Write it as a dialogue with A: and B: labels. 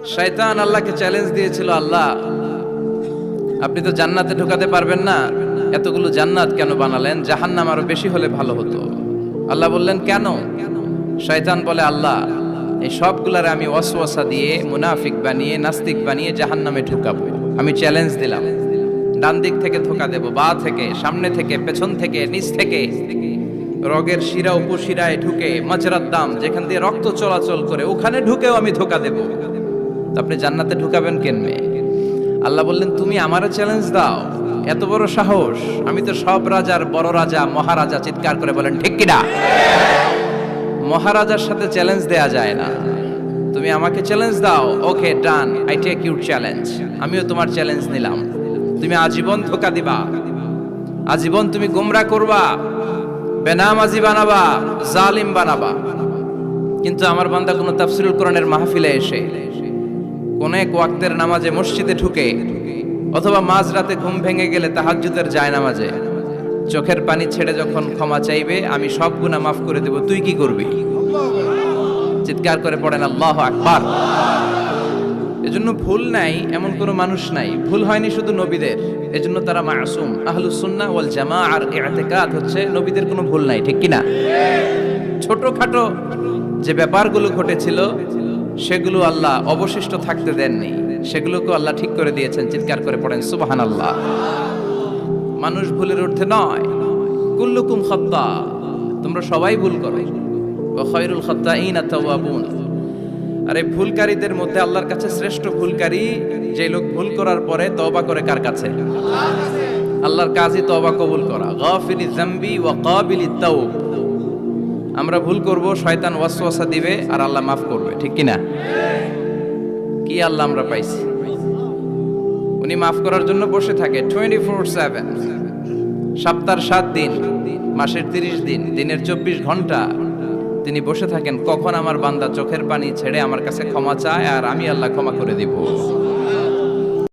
A: শয়তান আল্লাহকে চ্যালেঞ্জ দিয়েছিল, আল্লাহ আপনি তো জান্নাতে ঢোকাতে পারবেন না, এতগুলো জান্নাত কেন বানালেন? জাহান্নাম আরো বেশি হলে ভালো হতো। আল্লাহ বললেন কেন? শয়তান বলে, আল্লাহ এই সবগুলারে আমি ওয়াসওয়াসা দিয়ে মুনাফিক বানিয়ে নাস্তিক বানিয়ে জাহান্নামে ঢুকাবো। আমি চ্যালেঞ্জ দিলাম, ডান দিক থেকে ধোকা দেব, বা থেকে, সামনে থেকে, পেছন থেকে, নিচ থেকে, রগের শিরা উপশিরায় ঢুকে, মাজরার দাম যেখান দিয়ে রক্ত চলাচল করে ওখানে ঢুকেও আমি ধোকা দেব। তো আপনি জান্নাতে ঢুকাবেন কেনমে? আল্লাহ বললেন, তুমি আমারে চ্যালেঞ্জ দাও, এত বড় সাহস? আমি তো সব রাজার বড় রাজা, মহারাজা। চিৎকার করে বলেন ঠিক কিনা? মহারাজার সাথে চ্যালেঞ্জ দেয়া যায় না। তুমি আমাকে চ্যালেঞ্জ দাও, ওকে ডান, আই টেক ইউর চ্যালেঞ্জ। আমিও তোমার চ্যালেঞ্জ নিলাম। তুমি আজীবন ধোকা দিবা, আজীবন তুমি গোমরা করবা, বেনামাজি বানাবা, জালিম বানাবা। কিন্তু আমার বান্দা কোনো তাফসীরুল কোরআনের মাহফিলে এসে, কোন এক ওয়াক্তের নামাজে মসজিদে ঢুকে, অথবা মাঝরাতে ঘুম ভেঙে গেলে তাহাজ্জুদের জায়নামাজে চোখের পানি ছেড়ে যখন ক্ষমা চাইবে, আমি সব গুনাহ মাফ করে দেব, তুই কি করবি? চিৎকার করে পড়েন আল্লাহু আকবার। এজন্য ভুল নাই এমন কোনো মানুষ নাই। ভুল হয়নি শুধু নবীদের, এজন্য তারা মাসুম। আহলুস সুন্নাহ ওয়াল জামাআর ইতিকাদ হচ্ছে নবীদের কোনো ভুল নাই, ঠিক কিনা? ছোটখাটো যে ব্যাপারগুলো ঘটেছিল সেগুলো আল্লাহ অবশিষ্ট থাকতে দেননি, সেগুলোকে আল্লাহ ঠিক করে দিয়েছেন। চিৎকার করে পড়েন সুবহানাল্লাহ। মানুষ ভুলের ঊর্ধ্বে নয়। কুল্লুকুম খাত্তা, তোমরা সবাই ভুল করো। ওয়া খায়রুল খাত্তাইনা তাওয়াবুন। আর এই ভুলকারীদের মধ্যে আল্লাহর কাছে শ্রেষ্ঠ ভুলকারী যে লোক ভুল করার পরে তওবা করে। কার কাছে? আল্লাহর কাছে। আল্লাহর কাজই তওবা কবুল করা। গাফিরিয যামবি ওয়া কাবিলিত তাওব। আমরা ভুল করব, শয়তান ওয়াসওয়াসা দিবে, আর আল্লাহ মাফ করবে, ঠিক কিনা? কি আল্লাহ আমরা পাইছি! উনি মাফ করার জন্য বসে থাকে 24/7। সপ্তাহের 7 দিন, মাসের 30 দিন, দিনের 24 ঘন্টা তিনি বসে থাকেন, কখন আমার বান্দা চোখের পানি ছেড়ে আমার কাছে ক্ষমা চায় আর আমি আল্লাহ ক্ষমা করে দিব।